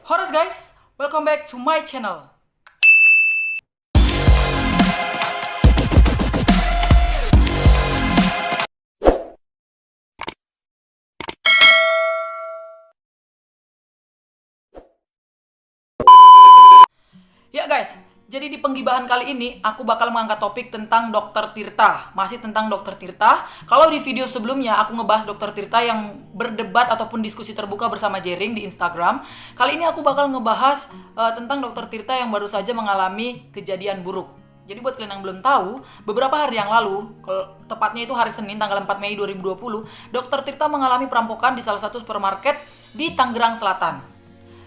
Horas guys, welcome back to my channel. Ya guys, jadi di penggibahan kali ini aku bakal mengangkat topik tentang Dr. Tirta. Masih tentang Dr. Tirta. Kalau di video sebelumnya aku ngebahas Dr. Tirta yang berdebat ataupun diskusi terbuka bersama Jering di Instagram. Kali ini aku bakal ngebahas tentang Dr. Tirta yang baru saja mengalami kejadian buruk. Jadi buat kalian yang belum tahu, beberapa hari yang lalu, tepatnya itu hari Senin tanggal 4 Mei 2020, Dr. Tirta mengalami perampokan di salah satu supermarket di Tangerang Selatan.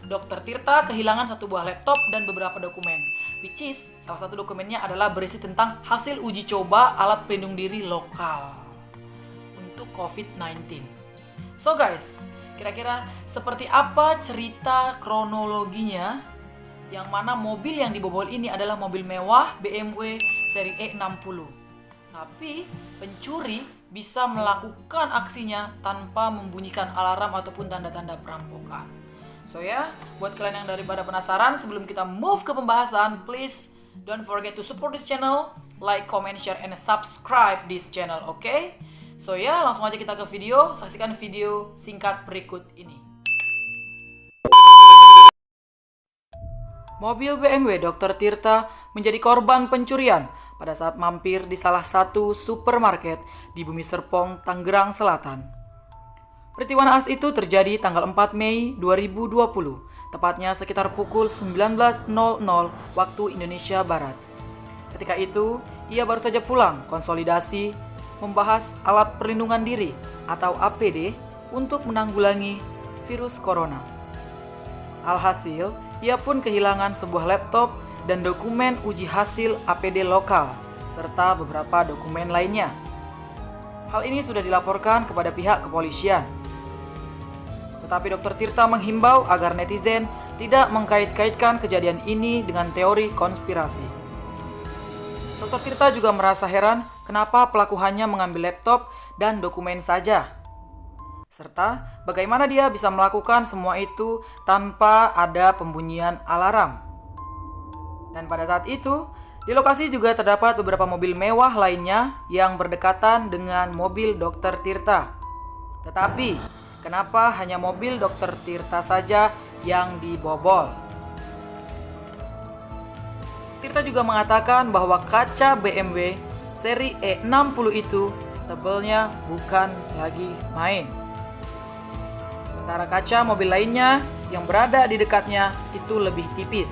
Dr. Tirta kehilangan satu buah laptop dan beberapa dokumen, which is salah satu dokumennya adalah berisi tentang hasil uji coba alat pelindung diri lokal untuk COVID-19. So guys, kira-kira seperti apa cerita kronologinya, yang mana mobil yang dibobol ini adalah mobil mewah BMW seri E60. Tapi pencuri bisa melakukan aksinya tanpa membunyikan alarm ataupun tanda-tanda perampokan. So ya, buat kalian yang daripada penasaran, sebelum kita move ke pembahasan, please don't forget to support this channel, like, comment, share, and subscribe this channel, okay? So ya, langsung aja kita ke video, saksikan video singkat berikut ini. Mobil BMW Dr. Tirta menjadi korban pencurian pada saat mampir di salah satu supermarket di Bumi Serpong, Tangerang Selatan. Peristiwa naas itu terjadi tanggal 4 Mei 2020, tepatnya sekitar pukul 19.00 waktu Indonesia Barat. Ketika itu, ia baru saja pulang konsolidasi membahas alat perlindungan diri atau APD untuk menanggulangi virus corona. Alhasil, ia pun kehilangan sebuah laptop dan dokumen uji hasil APD lokal, serta beberapa dokumen lainnya. Hal ini sudah dilaporkan kepada pihak kepolisian. Tetapi Dr. Tirta menghimbau agar netizen tidak mengkait-kaitkan kejadian ini dengan teori konspirasi. Dr. Tirta juga merasa heran kenapa pelaku hanya mengambil laptop dan dokumen saja, serta bagaimana dia bisa melakukan semua itu tanpa ada pembunyian alarm. Dan pada saat itu, di lokasi juga terdapat beberapa mobil mewah lainnya yang berdekatan dengan mobil Dr. Tirta. Tetapi kenapa hanya mobil Dr. Tirta saja yang dibobol? Tirta juga mengatakan bahwa kaca BMW seri E60 itu tebelnya bukan lagi main. Sementara kaca mobil lainnya yang berada di dekatnya itu lebih tipis.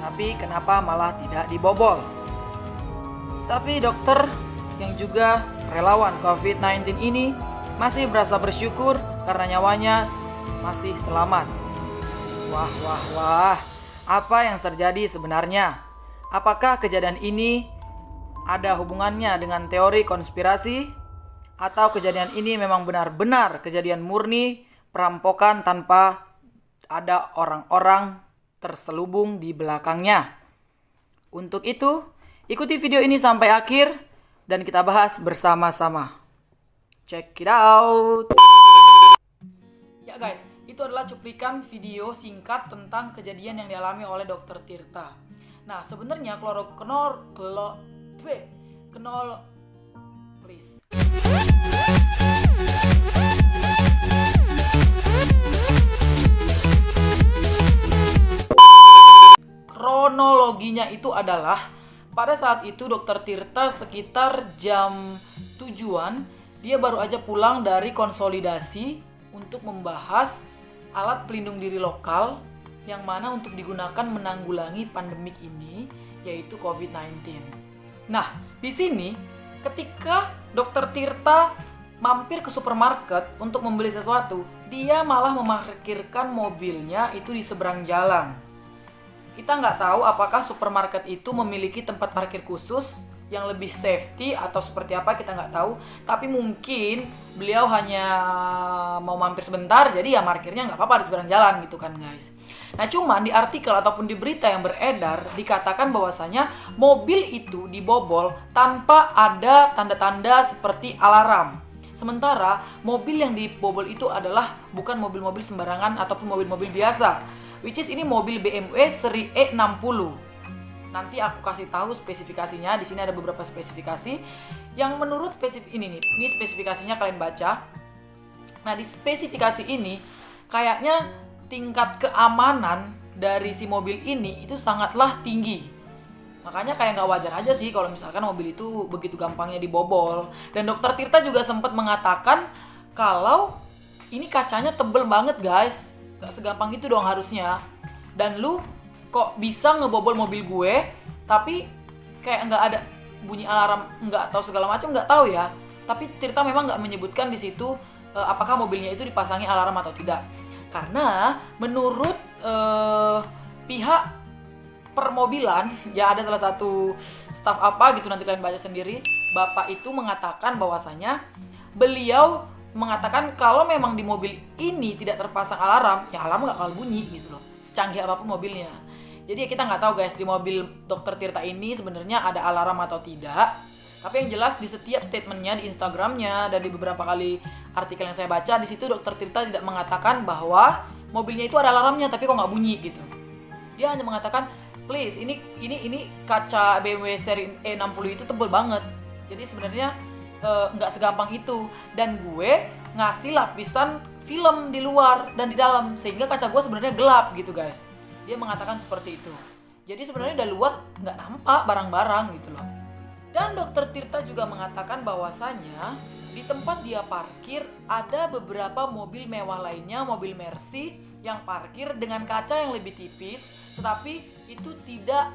Tapi kenapa malah tidak dibobol? Tapi dokter yang juga relawan COVID-19 ini masih berasa bersyukur karena nyawanya masih selamat. Wah, apa yang terjadi sebenarnya? Apakah kejadian ini ada hubungannya dengan teori konspirasi? Atau kejadian ini memang benar-benar kejadian murni perampokan tanpa ada orang-orang terselubung di belakangnya? Untuk itu, ikuti video ini sampai akhir dan kita bahas bersama-sama. Check it out. Ya guys, itu adalah cuplikan video singkat tentang kejadian yang dialami oleh Dr. Tirta. Nah, sebenarnya please. Kronologinya itu adalah pada saat itu Dr. Tirta sekitar jam 7-an dia baru aja pulang dari konsolidasi untuk membahas alat pelindung diri lokal yang mana untuk digunakan menanggulangi pandemik ini, yaitu COVID-19. Nah, di sini ketika Dr. Tirta mampir ke supermarket untuk membeli sesuatu, dia malah memarkirkan mobilnya itu di seberang jalan. Kita nggak tahu apakah supermarket itu memiliki tempat parkir khusus yang lebih safety atau seperti apa, kita nggak tahu. Tapi mungkin beliau hanya mau mampir sebentar, jadi ya parkirnya nggak apa-apa di seberang jalan gitu kan guys. Nah cuman di artikel ataupun di berita yang beredar dikatakan bahwasanya mobil itu dibobol tanpa ada tanda-tanda seperti alarm. Sementara mobil yang dibobol itu adalah bukan mobil-mobil sembarangan ataupun mobil-mobil biasa, which is ini mobil BMW seri E60. Nanti aku kasih tahu spesifikasinya. Di sini ada beberapa spesifikasi yang menurut ini spesifikasinya kalian baca. Nah, di spesifikasi ini kayaknya tingkat keamanan dari si mobil ini itu sangatlah tinggi. Makanya kayak nggak wajar aja sih kalau misalkan mobil itu begitu gampangnya dibobol. Dan Dokter Tirta juga sempat mengatakan kalau ini kacanya tebel banget guys, nggak segampang itu dong harusnya. Dan lu kok bisa ngebobol mobil gue, tapi kayak nggak ada bunyi alarm, nggak tahu segala macam, nggak tahu ya. Tapi Tirta memang nggak menyebutkan di situ apakah mobilnya itu dipasangi alarm atau tidak. Karena menurut pihak permobilan, ya ada salah satu staf apa gitu, nanti kalian baca sendiri. Bapak itu mengatakan bahwasanya beliau mengatakan kalau memang di mobil ini tidak terpasang alarm, ya alarm nggak bakal bunyi gitu loh, secanggih apapun mobilnya. Jadi ya kita nggak tahu guys di mobil Dokter Tirta ini sebenarnya ada alarm atau tidak. Tapi yang jelas di setiap statementnya di Instagramnya dan di beberapa kali artikel yang saya baca, di situ Dokter Tirta tidak mengatakan bahwa mobilnya itu ada alarmnya tapi kok nggak bunyi gitu. Dia hanya mengatakan, please, ini kaca BMW seri E60 itu tebel banget. Jadi sebenarnya nggak segampang itu. Dan gue ngasih lapisan film di luar dan di dalam sehingga kaca gue sebenarnya gelap gitu guys. Dia mengatakan seperti itu. Jadi sebenarnya dari luar nggak nampak barang-barang gitu loh. Dan Dokter Tirta juga mengatakan bahwasanya di tempat dia parkir ada beberapa mobil mewah lainnya, mobil Mercy yang parkir dengan kaca yang lebih tipis, tetapi itu tidak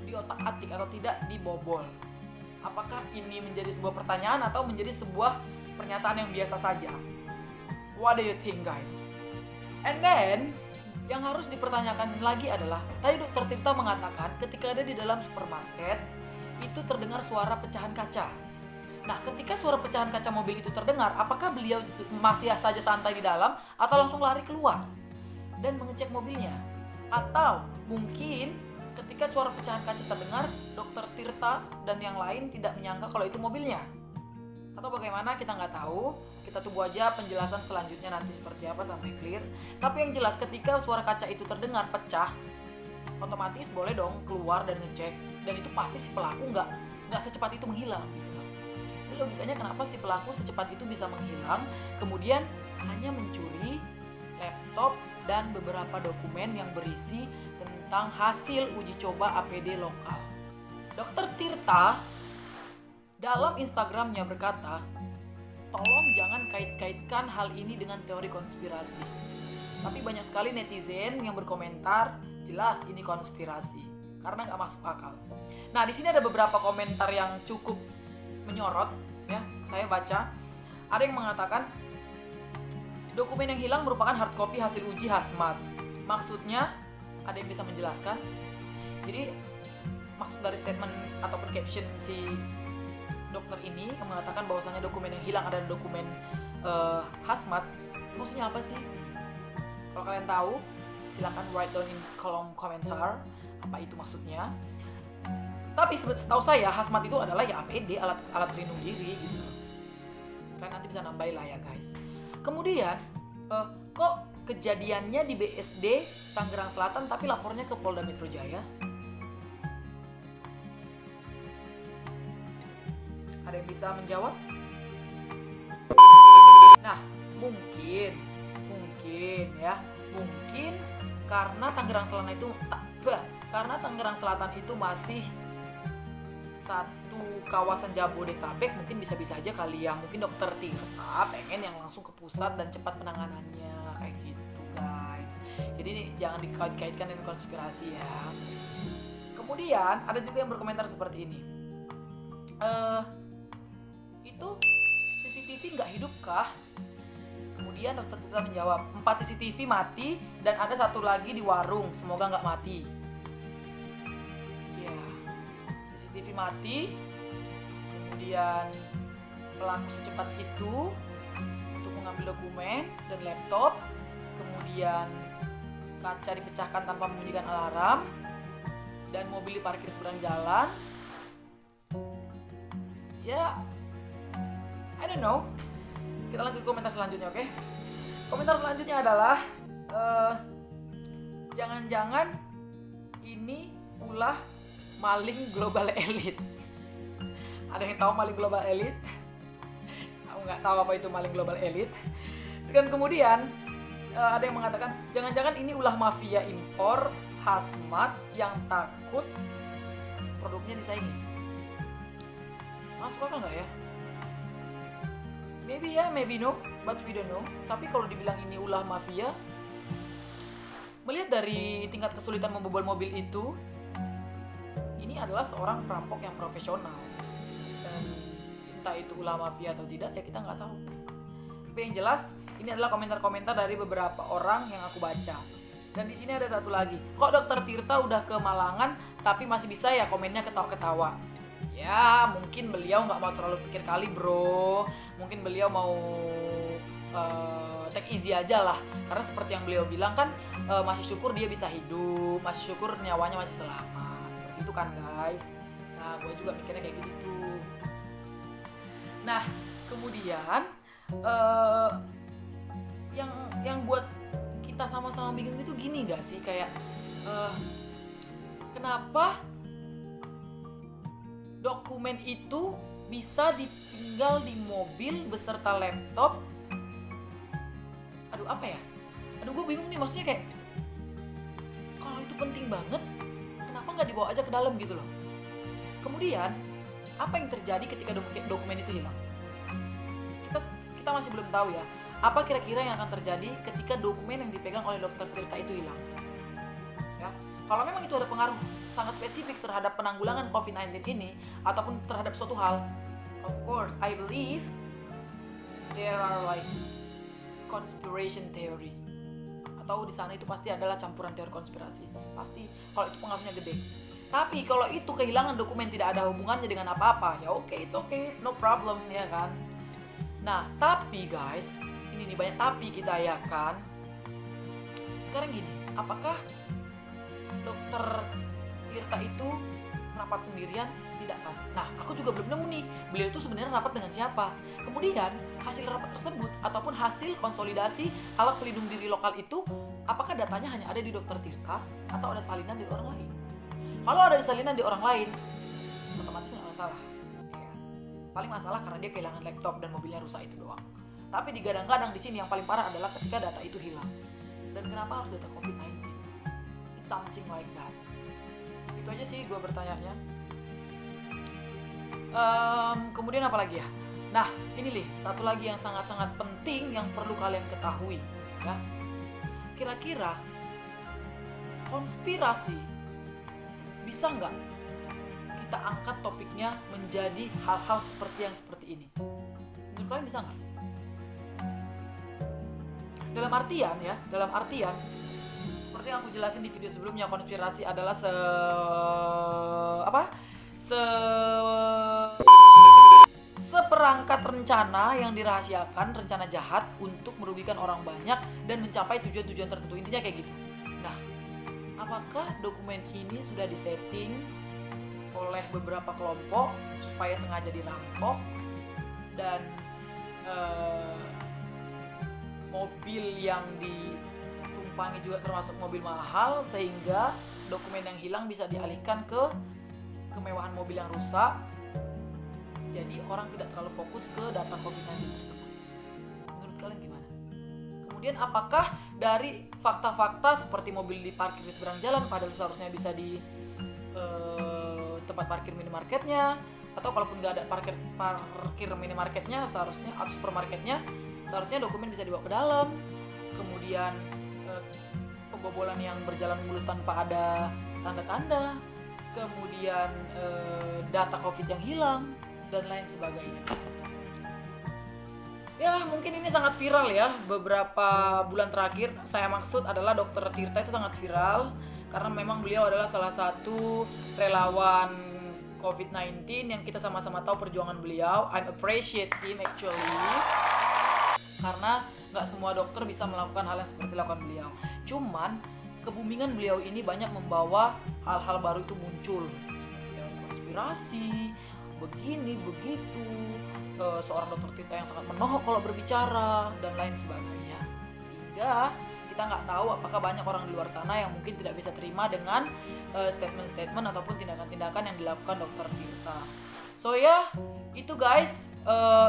diotak-atik atau tidak dibobol. Apakah ini menjadi sebuah pertanyaan atau menjadi sebuah pernyataan yang biasa saja? What do you think guys? And then yang harus dipertanyakan lagi adalah, tadi Dokter Tirta mengatakan ketika ada di dalam supermarket itu terdengar suara pecahan kaca. Nah, ketika suara pecahan kaca mobil itu terdengar, apakah beliau masih saja santai di dalam atau langsung lari keluar dan mengecek mobilnya? Atau mungkin ketika suara pecahan kaca terdengar, Dokter Tirta dan yang lain tidak menyangka kalau itu mobilnya? Atau bagaimana, kita nggak tahu. Kita tunggu aja penjelasan selanjutnya nanti seperti apa sampai clear. Tapi yang jelas ketika suara kaca itu terdengar pecah, otomatis boleh dong keluar dan ngecek. Dan itu pasti si pelaku nggak secepat itu menghilang gitu loh. Jadi logikanya kenapa si pelaku secepat itu bisa menghilang, kemudian hanya mencuri laptop dan beberapa dokumen yang berisi tentang hasil uji coba APD lokal. Dokter Tirta dalam Instagramnya berkata, tolong jangan kait-kaitkan hal ini dengan teori konspirasi. Tapi banyak sekali netizen yang berkomentar, jelas ini konspirasi karena nggak masuk akal. Nah, di sini ada beberapa komentar yang cukup menyorot, ya. Saya baca, ada yang mengatakan dokumen yang hilang merupakan hard copy hasil uji hazmat. Maksudnya, ada yang bisa menjelaskan? Jadi, maksud dari statement ataupun caption si dokter ini yang mengatakan bahwasanya dokumen yang hilang adalah dokumen hazmat. Maksudnya apa sih? Kalau kalian tahu, silakan write down in kolom komentar apa itu maksudnya. Tapi setahu saya hazmat itu adalah ya APD, alat pelindung diri gitu. Kalian nanti bisa nambahin lah ya guys. Kemudian kok kejadiannya di BSD Tangerang Selatan tapi lapornya ke Polda Metro Jaya? Ada yang bisa menjawab? Nah, mungkin karena Tangerang Selatan itu masih satu kawasan Jabodetabek, mungkin bisa-bisa aja kali ya. Mungkin Dokter Tirta pengen yang langsung ke pusat dan cepat penanganannya kayak gitu guys. Jadi ini jangan dikait-kaitkan dengan konspirasi ya. Kemudian ada juga yang berkomentar seperti ini. Itu CCTV nggak hidup kah? Kemudian Dokter Tirta menjawab, 4 CCTV mati dan ada satu lagi di warung, semoga nggak mati. Ya, CCTV mati, kemudian pelaku secepat itu untuk mengambil dokumen dan laptop, kemudian kaca dipecahkan tanpa membunyikan alarm, dan mobil diparkir seberang jalan. Ya, I don't know. Kita lanjut komentar selanjutnya, oke? Komentar selanjutnya adalah jangan-jangan ini ulah maling global elite. Ada yang tahu maling global elite? Aku nggak tahu apa itu maling global elite. Dan kemudian ada yang mengatakan jangan-jangan ini ulah mafia impor hazmat yang takut produknya disaingi. Masuk akal nggak ya? Maybe ya, maybe no, but we don't know. Tapi kalau dibilang ini ulah mafia, melihat dari tingkat kesulitan membobol mobil itu, ini adalah seorang perampok yang profesional. Dan entah itu ulah mafia atau tidak, ya kita nggak tahu. Tapi yang jelas, ini adalah komentar-komentar dari beberapa orang yang aku baca. Dan di sini ada satu lagi. Kok Dokter Tirta udah ke Malangan, tapi masih bisa ya komennya ketawa-ketawa? Ya, mungkin beliau nggak mau terlalu pikir kali, bro. Mungkin beliau mau take easy aja lah. Karena seperti yang beliau bilang kan, masih syukur dia bisa hidup, masih syukur nyawanya masih selamat. Seperti itu kan, guys. Nah, gue juga mikirnya kayak gitu tuh. Nah, kemudian yang buat kita sama-sama bingung itu gini nggak sih? Kayak kenapa dokumen itu bisa ditinggal di mobil beserta laptop? Aduh, apa ya? Aduh, gue bingung nih, maksudnya kayak kalau itu penting banget, kenapa nggak dibawa aja ke dalam gitu loh? Kemudian, apa yang terjadi ketika dokumen itu hilang? Kita masih belum tahu ya, apa kira-kira yang akan terjadi ketika dokumen yang dipegang oleh Dokter Tirta itu hilang. Ya, kalau memang itu ada pengaruh sangat spesifik terhadap penanggulangan COVID-19 ini ataupun terhadap suatu hal, of course I believe there are like conspiracy theory, atau di sana itu pasti adalah campuran teori konspirasi. Pasti kalau itu pengaruhnya gede. Tapi kalau itu kehilangan dokumen tidak ada hubungannya dengan apa-apa, ya oke, it's okay, no problem, ya kan. Nah, tapi guys, ini nih banyak tapi kita ya kan. Sekarang gini, apakah Dokter Tirta itu rapat sendirian? Tidak kan? Nah, aku juga belum nemu nih, beliau itu sebenarnya rapat dengan siapa. Kemudian, hasil rapat tersebut ataupun hasil konsolidasi alat pelindung diri lokal itu, apakah datanya hanya ada di Dokter Tirta atau ada salinan di orang lain? Kalau ada di salinan di orang lain, otomatis nggak masalah. Ya. Paling masalah karena dia kehilangan laptop dan mobilnya rusak itu doang. Tapi digadang-gadang di sini yang paling parah adalah ketika data itu hilang. Dan kenapa harus data COVID-19? It's something like that. Itu aja sih gue bertanya-nya. Kemudian apa lagi ya? Nah, ini nih satu lagi yang sangat-sangat penting yang perlu kalian ketahui, ya. Kira-kira konspirasi bisa nggak kita angkat topiknya menjadi hal-hal seperti yang seperti ini? Menurut kalian bisa nggak? Dalam artian seperti yang aku jelasin di video sebelumnya, konspirasi adalah seperangkat rencana yang dirahasiakan, rencana jahat untuk merugikan orang banyak dan mencapai tujuan-tujuan tertentu. Intinya kayak gitu. Nah, apakah dokumen ini sudah disetting oleh beberapa kelompok supaya sengaja dirampok dan mobil yang ditumpangi juga termasuk mobil mahal, sehingga dokumen yang hilang bisa dialihkan ke kemewahan mobil yang rusak, jadi orang tidak terlalu fokus ke data COVID-19 tersebut. Menurut kalian gimana? Kemudian apakah dari fakta-fakta seperti mobil diparkir di seberang jalan padahal seharusnya bisa di tempat parkir minimarketnya, atau kalaupun nggak ada parkir minimarketnya seharusnya, atau supermarketnya, seharusnya dokumen bisa dibawa ke dalam. Kemudian pembobolan yang berjalan mulus tanpa ada tanda-tanda, kemudian data COVID yang hilang, dan lain sebagainya. Ya, mungkin ini sangat viral ya beberapa bulan terakhir. Saya maksud adalah Dokter Tirta itu sangat viral karena memang beliau adalah salah satu relawan COVID-19 yang kita sama-sama tahu perjuangan beliau. I'm appreciate him actually, karena nggak semua dokter bisa melakukan hal yang seperti dilakukan beliau. Cuman kebumingan beliau ini banyak membawa hal-hal baru itu muncul, seperti konspirasi, begini begitu, seorang dokter Tirta yang sangat menohok kalau berbicara dan lain sebagainya, sehingga kita nggak tahu apakah banyak orang di luar sana yang mungkin tidak bisa terima dengan statement-statement ataupun tindakan-tindakan yang dilakukan dokter Tirta. So ya, itu guys,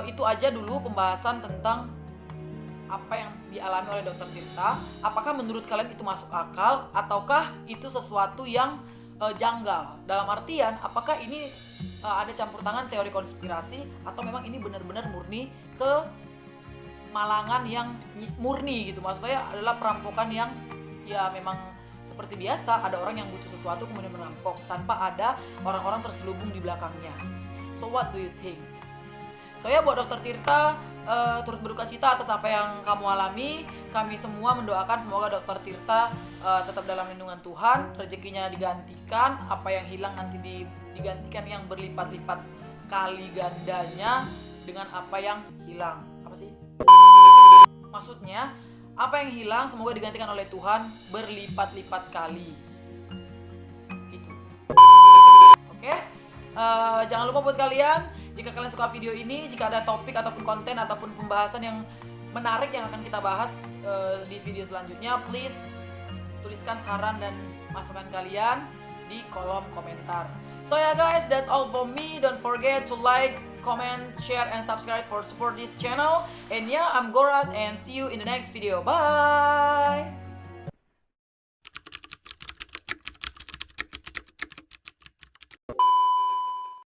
itu aja dulu pembahasan tentang apa yang dialami oleh dokter Tirta. Apakah menurut kalian itu masuk akal ataukah itu sesuatu yang janggal? Dalam artian, apakah ini ada campur tangan teori konspirasi atau memang ini benar-benar murni kemalangan yang murni gitu? Maksud saya adalah perampokan yang ya memang seperti biasa, ada orang yang butuh sesuatu kemudian merampok tanpa ada orang-orang terselubung di belakangnya. So what do you think? So ya, buat dokter Tirta, turut berduka cita atas apa yang kamu alami. Kami semua mendoakan semoga dokter Tirta tetap dalam lindungan Tuhan, rezekinya digantikan, apa yang hilang nanti digantikan yang berlipat-lipat kali gandanya dengan apa yang hilang. Apa sih? Maksudnya, apa yang hilang semoga digantikan oleh Tuhan berlipat-lipat kali. Gitu. Oke? Jangan lupa buat kalian, jika kalian suka video ini, jika ada topik ataupun konten ataupun pembahasan yang menarik yang akan kita bahas di video selanjutnya, please tuliskan saran dan masukan kalian di kolom komentar. So ya guys, that's all for me. Don't forget to like, comment, share, and subscribe for support this channel. And yeah, I'm Gorat and see you in the next video. Bye!